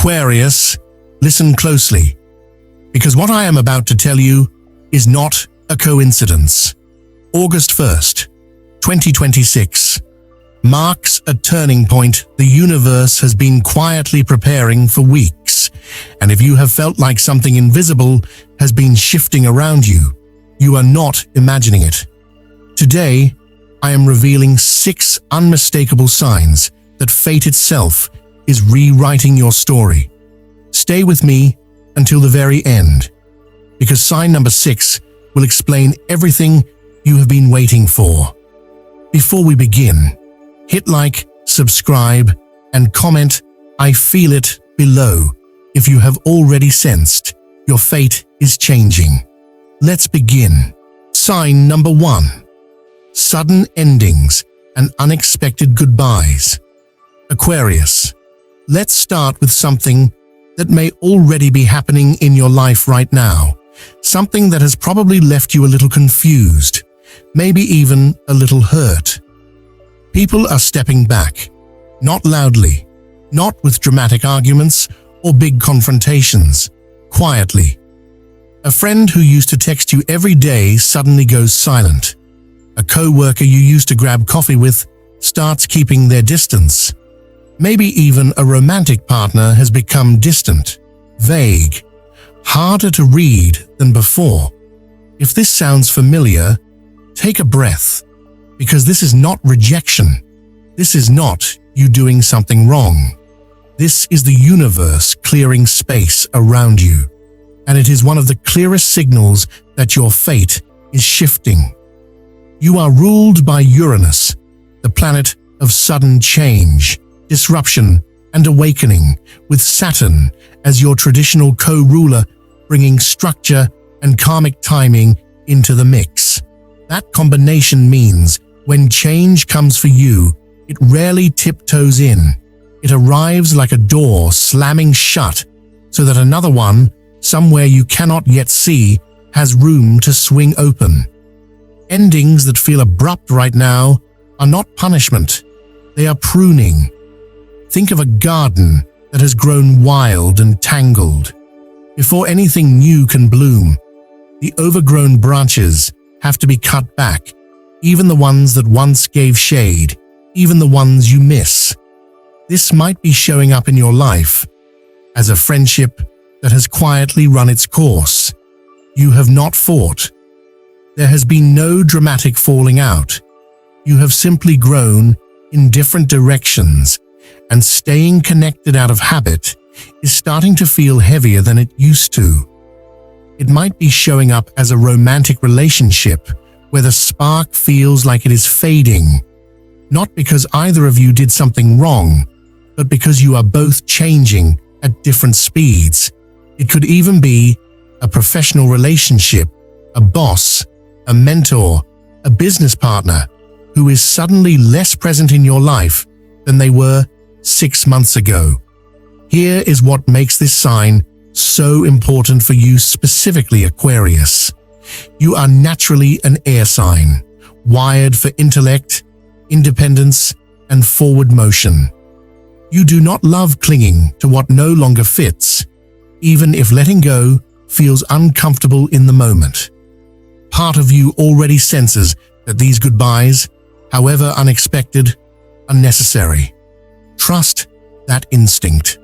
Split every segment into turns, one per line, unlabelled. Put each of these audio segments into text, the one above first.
Aquarius, listen closely, because what I am about to tell you is not a coincidence. August 1st, 2026 marks a turning point the universe has been quietly preparing for weeks, and if you have felt like something invisible has been shifting around you, you are not imagining it. Today, I am revealing 6 unmistakable signs that fate itself is rewriting your story. Stay with me until the very end, because sign number 6 will explain everything you have been waiting for. Before we begin, hit like, subscribe, and comment "I feel it" below if you have already sensed your fate is changing. Let's begin. Sign number 1. Sudden endings and unexpected goodbyes. Aquarius, let's start with something that may already be happening in your life right now. Something that has probably left you a little confused, maybe even a little hurt. People are stepping back, not loudly, not with dramatic arguments or big confrontations, quietly. A friend who used to text you every day suddenly goes silent. A co-worker you used to grab coffee with starts keeping their distance. Maybe even a romantic partner has become distant, vague, harder to read than before. If this sounds familiar, take a breath, because this is not rejection. This is not you doing something wrong. This is the universe clearing space around you, and it is one of the clearest signals that your fate is shifting. You are ruled by Uranus, the planet of sudden change, disruption, and awakening, with Saturn as your traditional co-ruler, bringing structure and karmic timing into the mix. That combination means when change comes for you, it rarely tiptoes in. It arrives like a door slamming shut, so that another one, somewhere you cannot yet see, has room to swing open. Endings that feel abrupt right now are not punishment. They are pruning. Think of a garden that has grown wild and tangled. Before anything new can bloom, the overgrown branches have to be cut back, even the ones that once gave shade, even the ones you miss. This might be showing up in your life as a friendship that has quietly run its course. You have not fought. There has been no dramatic falling out. You have simply grown in different directions, and staying connected out of habit is starting to feel heavier than it used to. It might be showing up as a romantic relationship where the spark feels like it is fading, not because either of you did something wrong, but because you are both changing at different speeds. It could even be a professional relationship, a boss, a mentor, a business partner who is suddenly less present in your life than they were 6 months ago. Here is what makes this sign so important for you specifically, Aquarius. You are naturally an air sign, wired for intellect, independence, and forward motion. You do not love clinging to what no longer fits, even if letting go feels uncomfortable in the moment. Part of you already senses that these goodbyes, however unexpected, are necessary. Trust that instinct.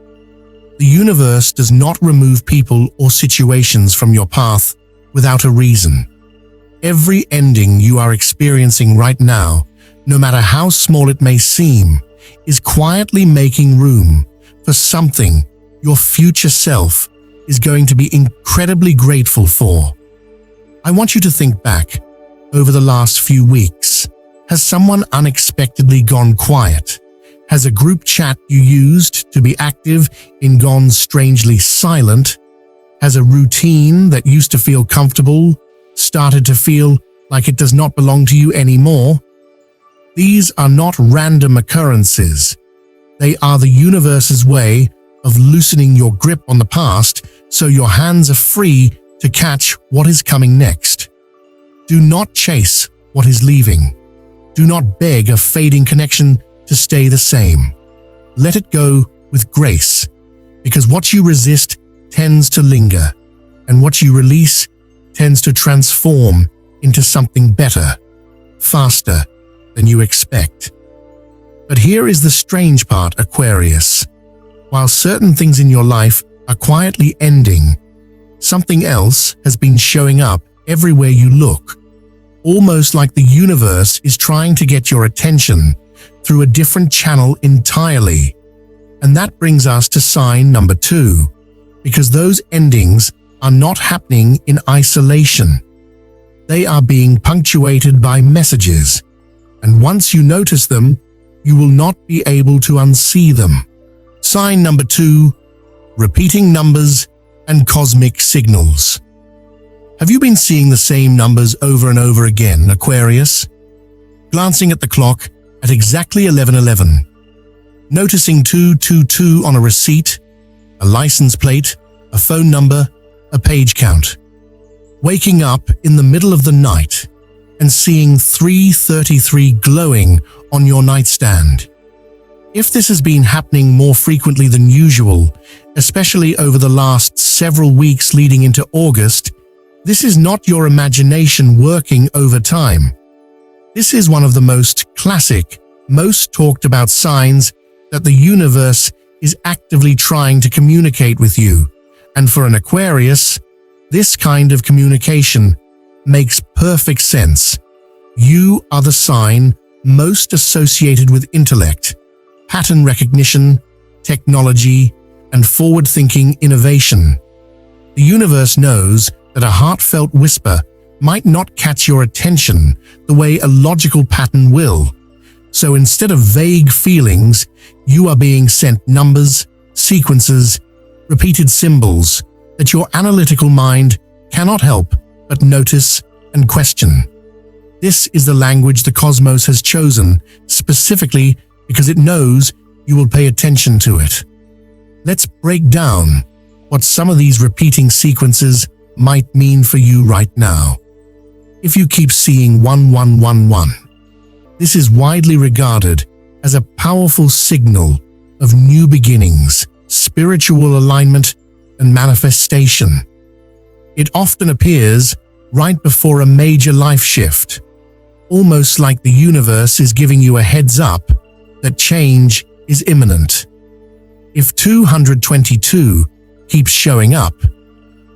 The universe does not remove people or situations from your path without a reason. Every ending you are experiencing right now, no matter how small it may seem, is quietly making room for something your future self is going to be incredibly grateful for. I want you to think back over the last few weeks. Has someone unexpectedly gone quiet? Has a group chat you used to be active gone strangely silent? Has a routine that used to feel comfortable started to feel like it does not belong to you anymore? These are not random occurrences. They are the universe's way of loosening your grip on the past so your hands are free to catch what is coming next. Do not chase what is leaving. Do not beg a fading connection to stay the same. Let it go with grace. because what you resist tends to linger, and what you release tends to transform into something better, faster than you expect. But here is the strange part, Aquarius. While certain things in your life are quietly ending, something else has been showing up everywhere you look, almost like the universe is trying to get your attention through a different channel entirely. And that brings us to sign number 2, because those endings are not happening in isolation. They are being punctuated by messages, and once you notice them, you will not be able to unsee them. Sign number 2, repeating numbers and cosmic signals. Have you been seeing the same numbers over and over again, Aquarius? Glancing at the clock at exactly 11:11, noticing 222 on a receipt, a license plate, a phone number, a page count. Waking up in the middle of the night and seeing 333 glowing on your nightstand. If this has been happening more frequently than usual, especially over the last several weeks leading into August, this is not your imagination working overtime. This is one of the most classic, most talked about signs that the universe is actively trying to communicate with you. And for an Aquarius, this kind of communication makes perfect sense. You are the sign most associated with intellect, pattern recognition, technology, and forward-thinking innovation. The universe knows that a heartfelt whisper might not catch your attention the way a logical pattern will. So instead of vague feelings, you are being sent numbers, sequences, repeated symbols that your analytical mind cannot help but notice and question. This is the language the cosmos has chosen specifically because it knows you will pay attention to it. Let's break down what some of these repeating sequences might mean for you right now. If you keep seeing 1111, this is widely regarded as a powerful signal of new beginnings, spiritual alignment, and manifestation. It often appears right before a major life shift, almost like the universe is giving you a heads up that change is imminent. If 222 keeps showing up,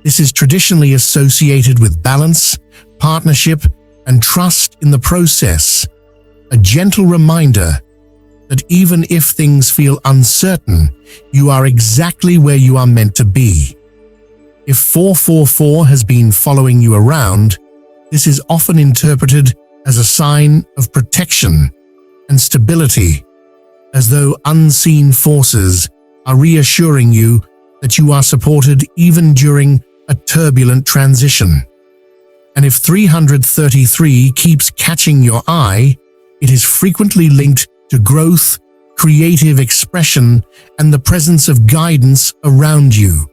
this is traditionally associated with balance, partnership, and trust in the process, a gentle reminder that even if things feel uncertain, you are exactly where you are meant to be. If 444 has been following you around, this is often interpreted as a sign of protection and stability, as though unseen forces are reassuring you that you are supported even during a turbulent transition. And if 333 keeps catching your eye, it is frequently linked to growth, creative expression, and the presence of guidance around you.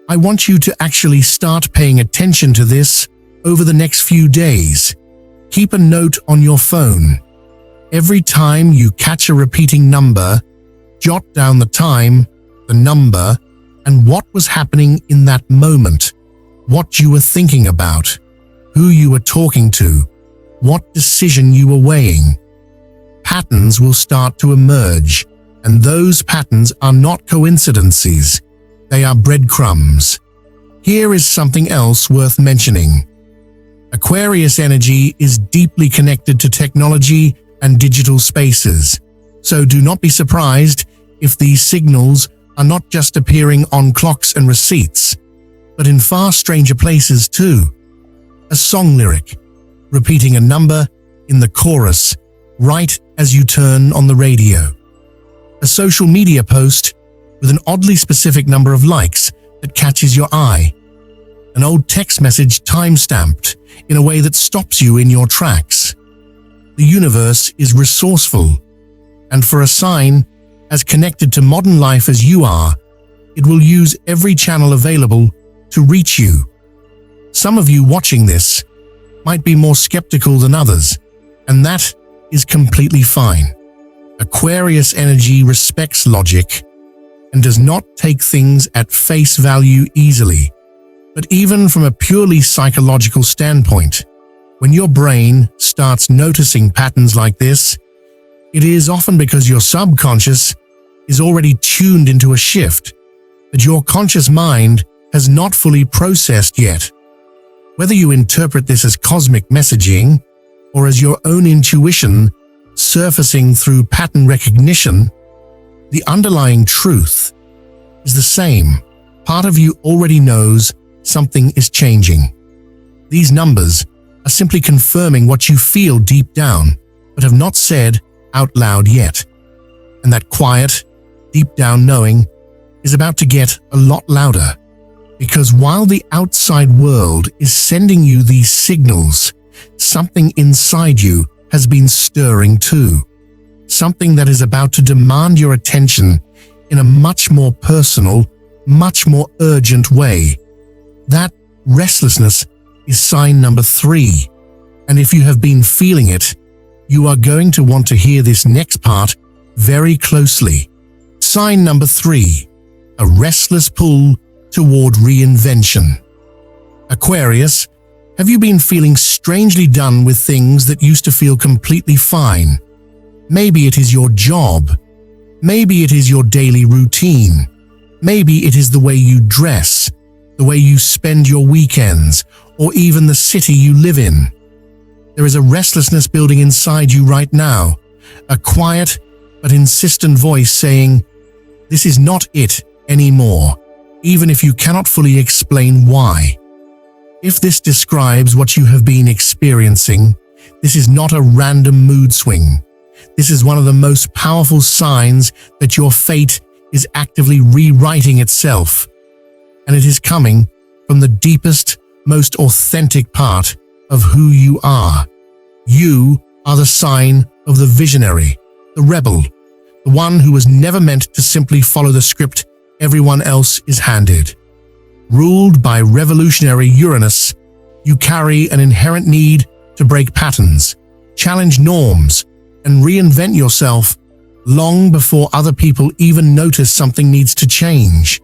I want you to actually start paying attention to this over the next few days. Keep a note on your phone. Every time you catch a repeating number, jot down the time, the number, and what was happening in that moment, what you were thinking about, who you were talking to, what decision you were weighing. Patterns will start to emerge, and those patterns are not coincidences. They are breadcrumbs. Here is something else worth mentioning. Aquarius energy is deeply connected to technology and digital spaces, so do not be surprised if these signals are not just appearing on clocks and receipts, but in far stranger places too. A song lyric, repeating a number in the chorus right as you turn on the radio. A social media post with an oddly specific number of likes that catches your eye. An old text message time-stamped in a way that stops you in your tracks. The universe is resourceful, and for a sign as connected to modern life as you are, it will use every channel available to reach you. Some of you watching this might be more skeptical than others, and that is completely fine. Aquarius energy respects logic, and and does not take things at face value easily. But even from a purely psychological standpoint, when your brain starts noticing patterns like this, it is often because your subconscious is already tuned into a shift that your conscious mind has not fully processed yet. Whether you interpret this as cosmic messaging or as your own intuition surfacing through pattern recognition, the underlying truth is the same. Part of you already knows something is changing. These numbers are simply confirming what you feel deep down, but have not said out loud yet. And that quiet, deep down knowing is about to get a lot louder. Because while the outside world is sending you these signals, something inside you has been stirring too. Something that is about to demand your attention in a much more personal, much more urgent way. That restlessness is sign number 3. And if you have been feeling it, you are going to want to hear this next part very closely. Sign number 3, a restless pull toward reinvention. Aquarius, have you been feeling strangely done with things that used to feel completely fine? Maybe it is your job. Maybe it is your daily routine. Maybe it is the way you dress, the way you spend your weekends, or even the city you live in. There is a restlessness building inside you right now, a quiet but insistent voice saying, "This is not it anymore," even if you cannot fully explain why. If this describes what you have been experiencing, this is not a random mood swing. This is one of the most powerful signs that your fate is actively rewriting itself. And it is coming from the deepest, most authentic part of who you are. You are the sign of the visionary, the rebel, the one who was never meant to simply follow the script everyone else is handed. Ruled by revolutionary Uranus, you carry an inherent need to break patterns, challenge norms, and reinvent yourself long before other people even notice something needs to change.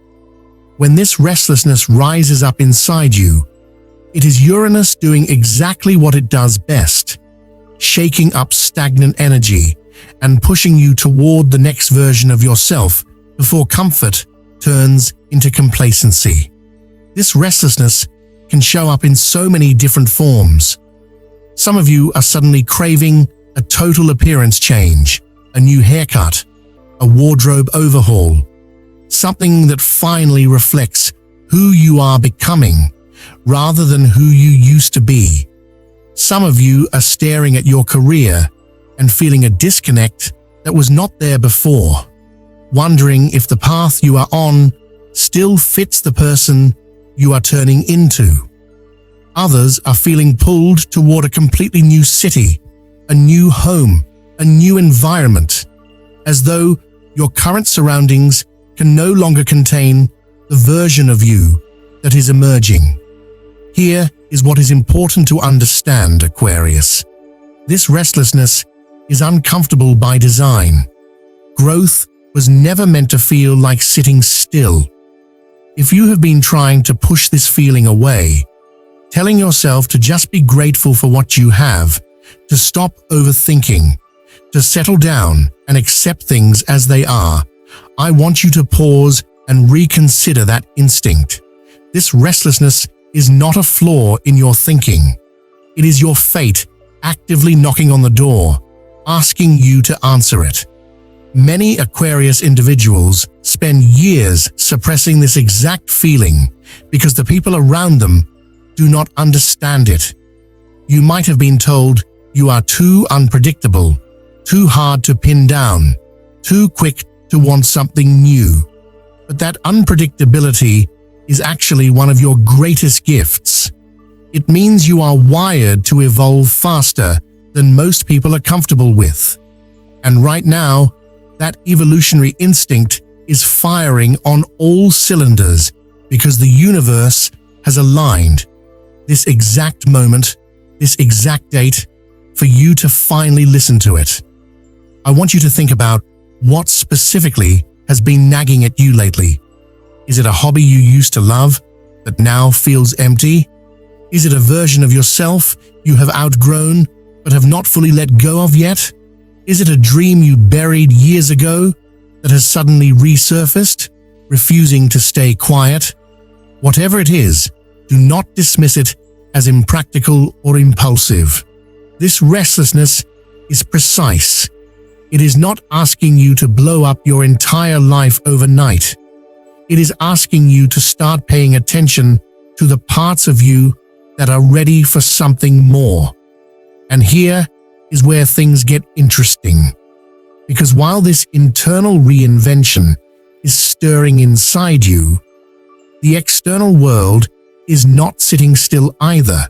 When this restlessness rises up inside you, it is Uranus doing exactly what it does best, shaking up stagnant energy and pushing you toward the next version of yourself before comfort turns into complacency. This restlessness can show up in so many different forms. Some of you are suddenly craving a total appearance change, a new haircut, a wardrobe overhaul, something that finally reflects who you are becoming rather than who you used to be. Some of you are staring at your career and feeling a disconnect that was not there before, wondering if the path you are on still fits the person you are turning into. Others are feeling pulled toward a completely new city, a new home, a new environment, as though your current surroundings can no longer contain the version of you that is emerging. Here is what is important to understand, Aquarius. This restlessness is uncomfortable by design. Growth was never meant to feel like sitting still. If you have been trying to push this feeling away, telling yourself to just be grateful for what you have, to stop overthinking, to settle down and accept things as they are, I want you to pause and reconsider that instinct. This restlessness is not a flaw in your thinking. It is your fate actively knocking on the door, asking you to answer it. Many Aquarius individuals spend years suppressing this exact feeling because the people around them do not understand it. You might have been told you are too unpredictable, too hard to pin down, too quick to want something new. But that unpredictability is actually one of your greatest gifts. It means you are wired to evolve faster than most people are comfortable with. And right now, that evolutionary instinct is firing on all cylinders because the universe has aligned this exact moment, this exact date, for you to finally listen to it. I want you to think about what specifically has been nagging at you lately? Is it a hobby you used to love that now feels empty? Is it a version of yourself you have outgrown but have not fully let go of yet? Is it a dream you buried years ago that has suddenly resurfaced, refusing to stay quiet? Whatever it is, do not dismiss it as impractical or impulsive. This restlessness is precise. It is not asking you to blow up your entire life overnight. It is asking you to start paying attention to the parts of you that are ready for something more. And here is where things get interesting. Because while this internal reinvention is stirring inside you, the external world is not sitting still either.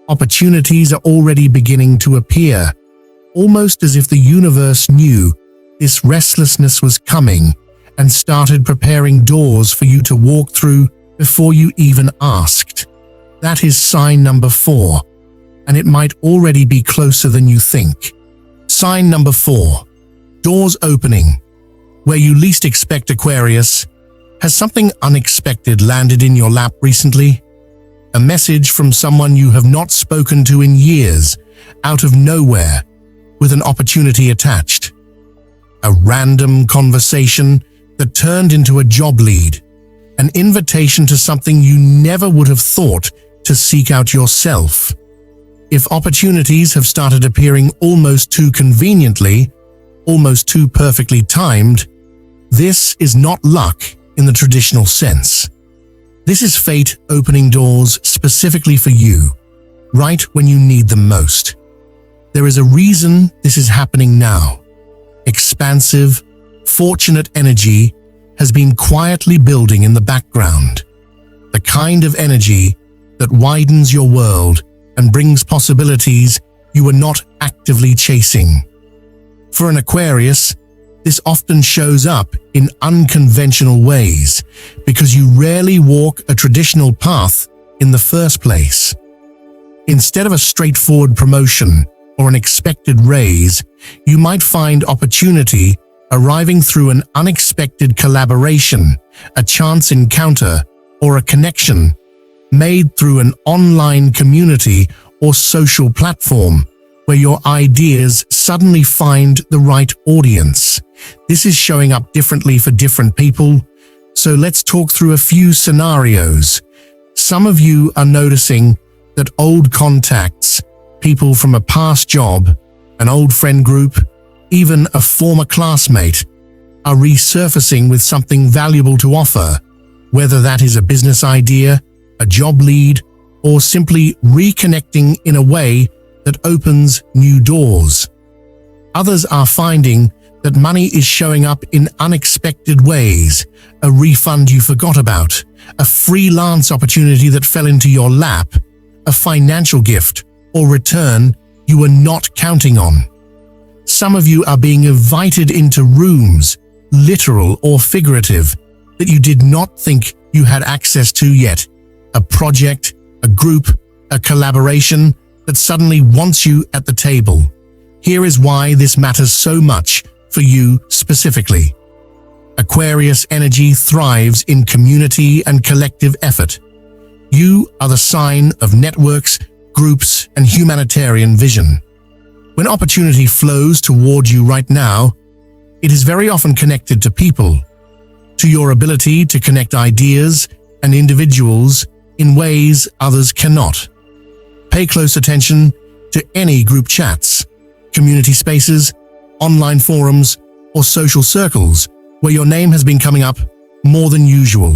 Opportunities are already beginning to appear, almost as if the universe knew this restlessness was coming and started preparing doors for you to walk through before you even asked. That is sign number 4, and it might already be closer than you think. Sign number 4, doors opening. Where you least expect, Aquarius, has something unexpected landed in your lap recently? A message from someone you have not spoken to in years, out of nowhere, with an opportunity attached. A random conversation that turned into a job lead, an invitation to something you never would have thought to seek out yourself. If opportunities have started appearing almost too conveniently, almost too perfectly timed, this is not luck in the traditional sense. This is fate opening doors specifically for you, right when you need them most. There is a reason this is happening now. Expansive, fortunate energy has been quietly building in the background. The kind of energy that widens your world and brings possibilities you are not actively chasing. For an Aquarius, this often shows up in unconventional ways because you rarely walk a traditional path in the first place. Instead of a straightforward promotion or an expected raise, you might find opportunity arriving through an unexpected collaboration, a chance encounter, or a connection made through an online community or social platform where your ideas suddenly find the right audience. This is showing up differently for different people, so let's talk through a few scenarios. Some of you are noticing that old contacts, people from a past job, an old friend group, even a former classmate, are resurfacing with something valuable to offer, whether that is a business idea, a job lead, or simply reconnecting in a way that opens new doors. Others are finding that money is showing up in unexpected ways, a refund you forgot about, a freelance opportunity that fell into your lap, a financial gift or return you were not counting on. Some of you are being invited into rooms, literal or figurative, that you did not think you had access to yet. A project, a group, a collaboration that suddenly wants you at the table. Here is why this matters so much for you specifically. Aquarius energy thrives in community and collective effort. You are the sign of networks, groups, and humanitarian vision. When opportunity flows toward you right now, it is very often connected to people, to your ability to connect ideas and individuals in ways others cannot. Pay close attention to any group chats, community spaces, online forums, or social circles where your name has been coming up more than usual.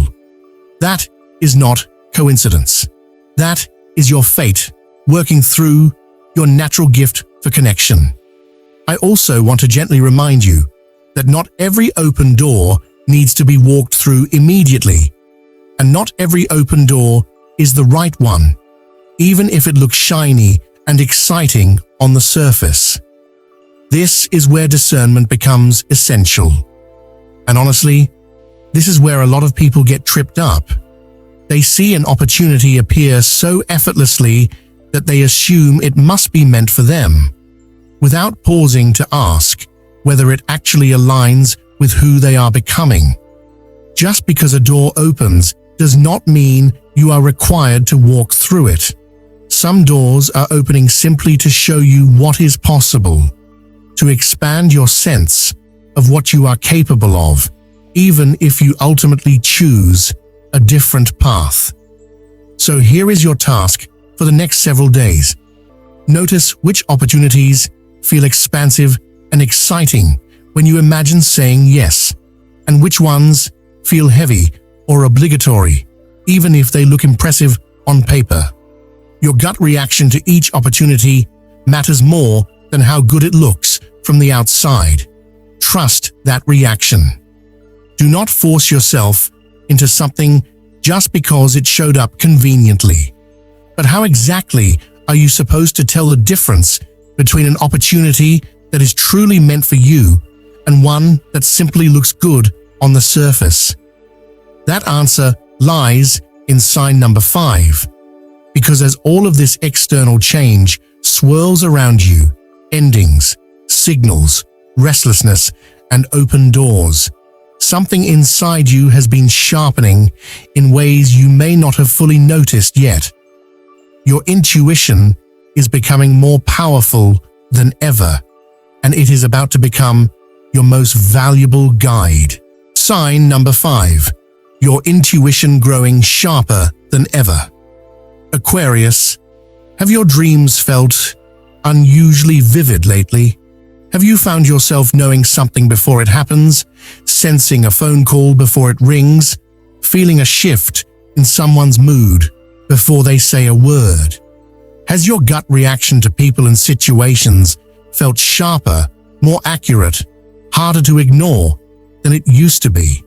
That is not coincidence. That is your fate working through your natural gift for connection. I also want to gently remind you that not every open door needs to be walked through immediately, and not every open door is the right one, even if it looks shiny and exciting on the surface. This is where discernment becomes essential. And honestly, this is where a lot of people get tripped up. They see an opportunity appear so effortlessly that they assume it must be meant for them, without pausing to ask whether it actually aligns with with who they are becoming. Just because a door opens does not mean you are required to walk through it. Some doors are opening simply to show you what is possible, to expand your sense of what you are capable of, even if you ultimately choose a different path. So here is your task for the next several days. Notice which opportunities feel expansive and exciting when you imagine saying yes, and which ones feel heavy or obligatory, even if they look impressive on paper. Your gut reaction to each opportunity matters more than how good it looks from the outside. Trust that reaction. Do not force yourself into something just because it showed up conveniently. But how exactly are you supposed to tell the difference between an opportunity that is truly meant for you and one that simply looks good on the surface? That answer lies in sign number 5. Because as all of this external change swirls around you, endings, signals, restlessness, and open doors, something inside you has been sharpening in ways you may not have fully noticed yet. Your intuition is becoming more powerful than ever, and it is about to become your most valuable guide. Sign number 5. Your intuition growing sharper than ever. Aquarius, have your dreams felt unusually vivid lately? Have you found yourself knowing something before it happens, sensing a phone call before it rings, feeling a shift in someone's mood before they say a word? Has your gut reaction to people and situations felt sharper, more accurate, harder to ignore than it used to be?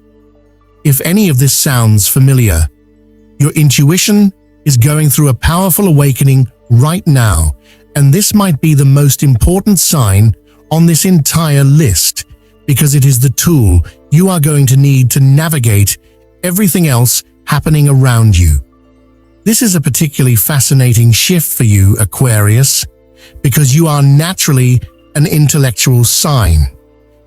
If any of this sounds familiar, your intuition is going through a powerful awakening right now, and this might be the most important sign on this entire list, because it is the tool you are going to need to navigate everything else happening around you. This is a particularly fascinating shift for you, Aquarius, because you are naturally an intellectual sign.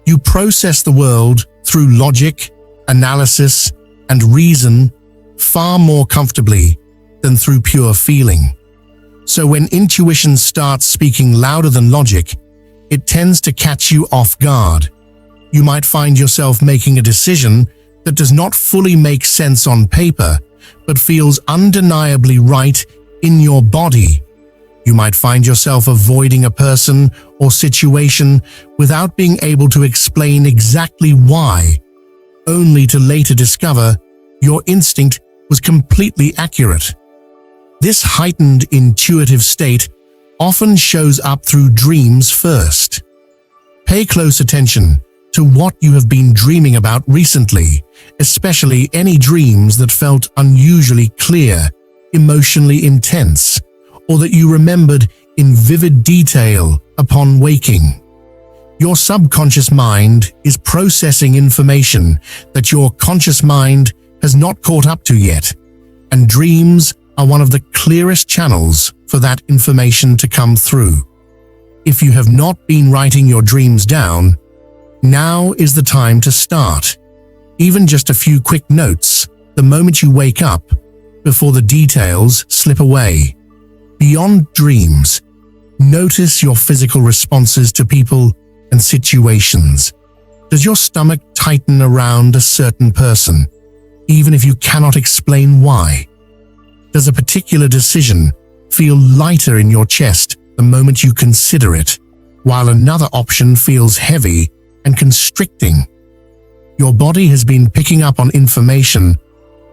You process the world through logic, analysis, and reason far more comfortably than through pure feeling. So when intuition starts speaking louder than logic, it tends to catch you off guard. You might find yourself making a decision that does not fully make sense on paper, but feels undeniably right in your body. You might find yourself avoiding a person or situation without being able to explain exactly why, only to later discover your instinct was completely accurate. This heightened intuitive state often shows up through dreams first. Pay close attention to what you have been dreaming about recently, especially any dreams that felt unusually clear, emotionally intense, or that you remembered in vivid detail upon waking. Your subconscious mind is processing information that your conscious mind has not caught up to yet, and dreams are one of the clearest channels for that information to come through. If you have not been writing your dreams down, now is the time to start. Even just a few quick notes the moment you wake up, before the details slip away. Beyond dreams, notice your physical responses to people and situations. Does your stomach tighten around a certain person, even if you cannot explain why? Does a particular decision feel lighter in your chest the moment you consider it, while another option feels heavy and constricting? Your body has been picking up on information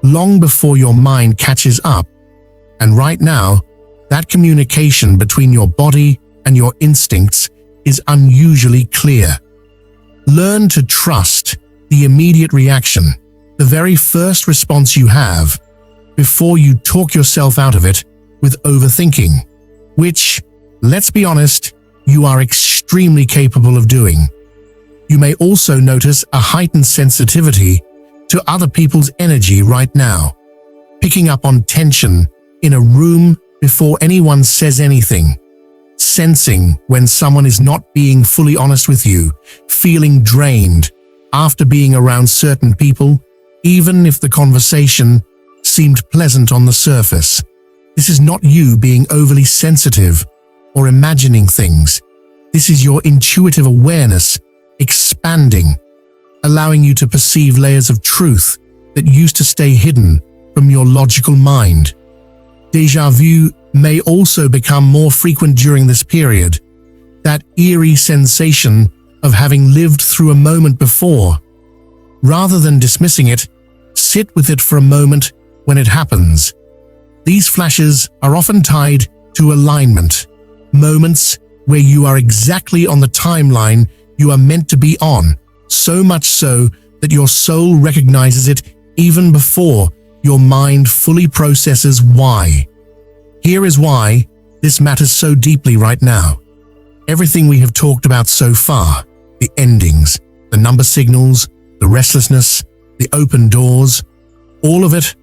long before your mind catches up, and right now, that communication between your body and your instincts is unusually clear. Learn to trust the immediate reaction, the very first response you have, before you talk yourself out of it with overthinking, which, let's be honest, you are extremely capable of doing. You may also notice a heightened sensitivity to other people's energy right now, picking up on tension in a room before anyone says anything, sensing when someone is not being fully honest with you, feeling drained, after being around certain people, even if the conversation seemed pleasant on the surface. This is not you being overly sensitive or imagining things. This is your intuitive awareness expanding, allowing you to perceive layers of truth that used to stay hidden from your logical mind. Déjà vu may also become more frequent during this period, that eerie sensation of having lived through a moment before. Rather than dismissing it, sit with it for a moment when it happens. These flashes are often tied to alignment, moments where you are exactly on the timeline you are meant to be on, so much so that your soul recognizes it even before your mind fully processes why. Here is why this matters so deeply right now. Everything we have talked about so far, the endings, the number signals, the restlessness, the open doors, all of it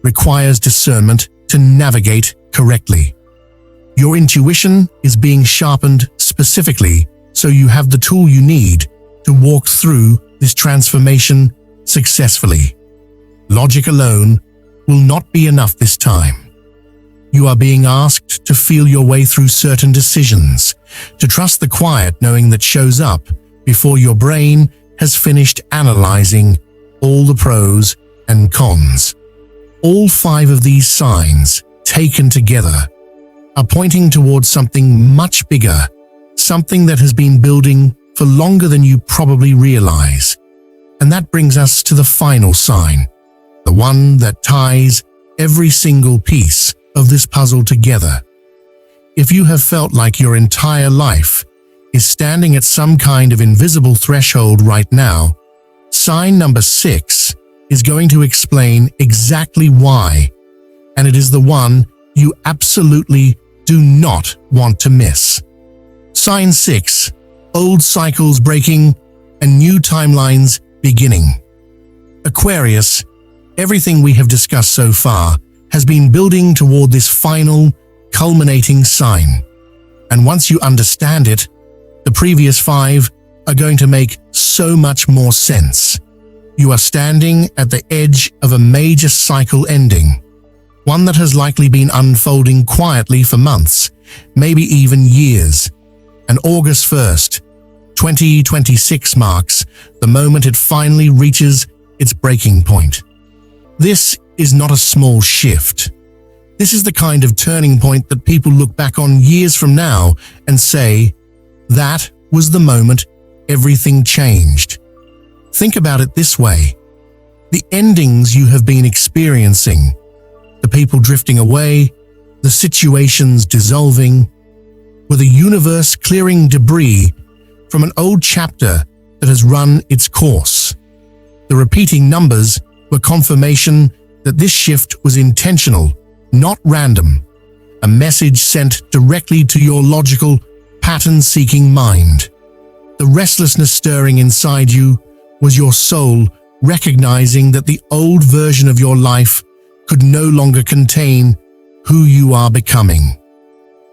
requires discernment to navigate correctly. Your intuition is being sharpened specifically so you have the tool you need to walk through this transformation successfully. Logic alone will not be enough this time. You are being asked to feel your way through certain decisions, to trust the quiet knowing that shows up before your brain has finished analyzing all the pros and cons. All 5 of these signs, taken together, are pointing towards something much bigger, something that has been building for longer than you probably realize. And that brings us to the final sign, the one that ties every single piece of this puzzle together. If you have felt like your entire life is standing at some kind of invisible threshold right now, sign number 6 is going to explain exactly why, and it is the one you absolutely do not want to miss. Sign 6, old cycles breaking and new timelines beginning. Aquarius, everything we have discussed so far has been building toward this final, culminating sign. And once you understand it, the previous 5 are going to make so much more sense. You are standing at the edge of a major cycle ending, one that has likely been unfolding quietly for months, maybe even years. And August 1st, 2026 marks the moment it finally reaches its breaking point. This is not a small shift. This is the kind of turning point that people look back on years from now and say, that was the moment everything changed. Think about it this way. The endings you have been experiencing, the people drifting away, the situations dissolving, were the universe clearing debris from an old chapter that has run its course. The repeating numbers were confirmation that this shift was intentional, not random, a message sent directly to your logical, pattern-seeking mind. The restlessness stirring inside you was your soul recognizing that the old version of your life could no longer contain who you are becoming.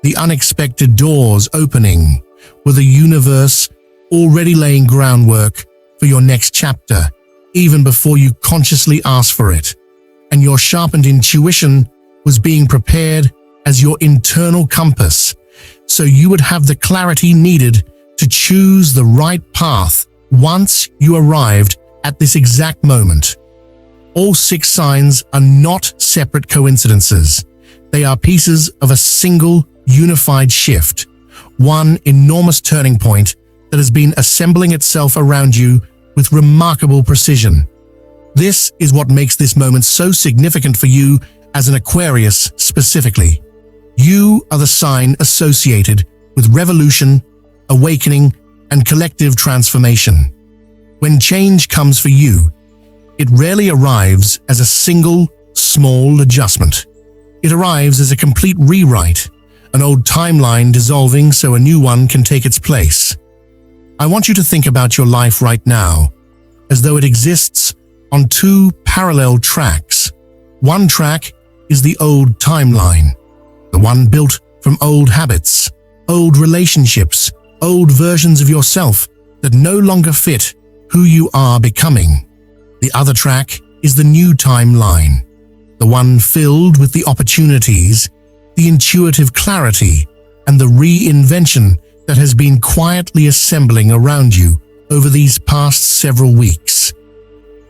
The unexpected doors opening were the universe already laying groundwork for your next chapter, even before you consciously asked for it. And your sharpened intuition was being prepared as your internal compass, so you would have the clarity needed to choose the right path once you arrived at this exact moment. All 6 signs are not separate coincidences. They are pieces of a single, unified shift, one enormous turning point that has been assembling itself around you with remarkable precision. This is what makes this moment so significant for you as an Aquarius specifically. You are the sign associated with revolution, awakening, and collective transformation. When change comes for you, it rarely arrives as a single, small adjustment. It arrives as a complete rewrite, an old timeline dissolving so a new one can take its place. I want you to think about your life right now as though it exists on 2 parallel tracks. One track is the old timeline, the one built from old habits, old relationships, old versions of yourself that no longer fit who you are becoming. The other track is the new timeline, the one filled with the opportunities, the intuitive clarity, and the reinvention that has been quietly assembling around you over these past several weeks.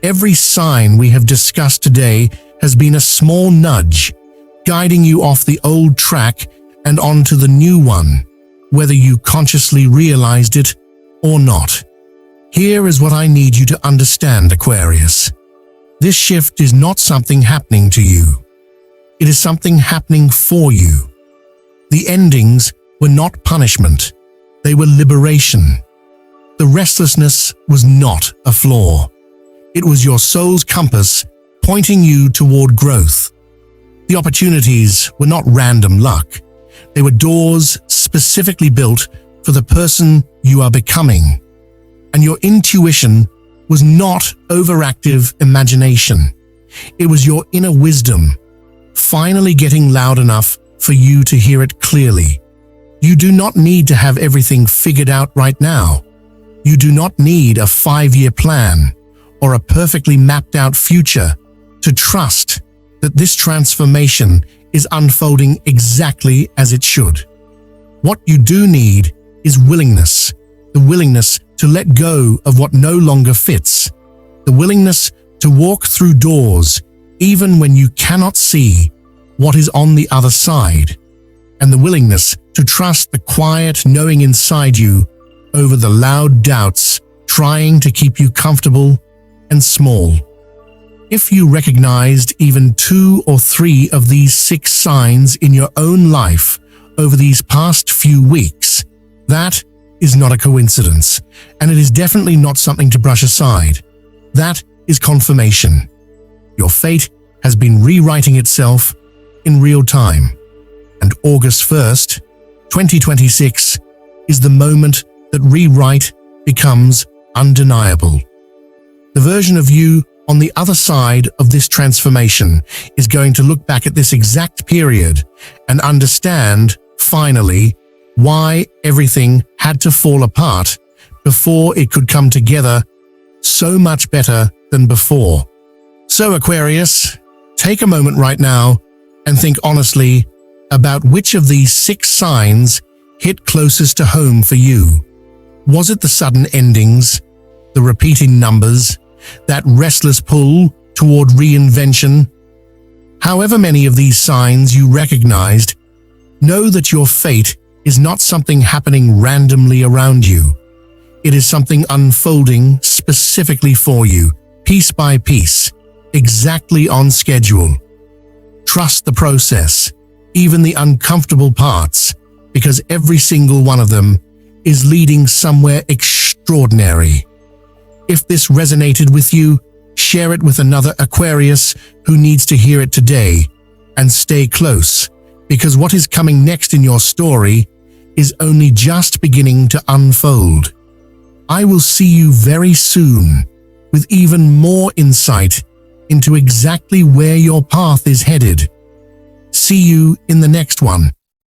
Every sign we have discussed today has been a small nudge, guiding you off the old track and onto the new one, whether you consciously realized it or not. Here is what I need you to understand, Aquarius. This shift is not something happening to you. It is something happening for you. The endings were not punishment. They were liberation. The restlessness was not a flaw. It was your soul's compass pointing you toward growth. The opportunities were not random luck. They were doors specifically built for the person you are becoming. And your intuition was not overactive imagination. It was your inner wisdom, finally getting loud enough for you to hear it clearly. You do not need to have everything figured out right now. You do not need a 5-year plan or a perfectly mapped out future to trust that this transformation is unfolding exactly as it should. What you do need is willingness, the willingness to let go of what no longer fits, the willingness to walk through doors even when you cannot see what is on the other side, and the willingness to trust the quiet knowing inside you over the loud doubts trying to keep you comfortable and small. If you recognized even 2 or 3 of these 6 signs in your own life over these past few weeks, that is not a coincidence, and it is definitely not something to brush aside. That is confirmation. Your fate has been rewriting itself in real time, and August 1st, 2026 is the moment that rewrite becomes undeniable. The version of you on the other side of this transformation is going to look back at this exact period and understand, finally, why everything had to fall apart before it could come together so much better than before. So, Aquarius, take a moment right now and think honestly about which of these 6 signs hit closest to home for you. Was it the sudden endings, the repeating numbers, that restless pull toward reinvention? However many of these signs you recognized, know that your fate is not something happening randomly around you. It is something unfolding specifically for you, piece by piece, exactly on schedule. Trust the process, even the uncomfortable parts, because every single one of them is leading somewhere extraordinary. If this resonated with you, share it with another Aquarius who needs to hear it today, and stay close, because what is coming next in your story is only just beginning to unfold. I will see you very soon with even more insight into exactly where your path is headed. See you in the next one.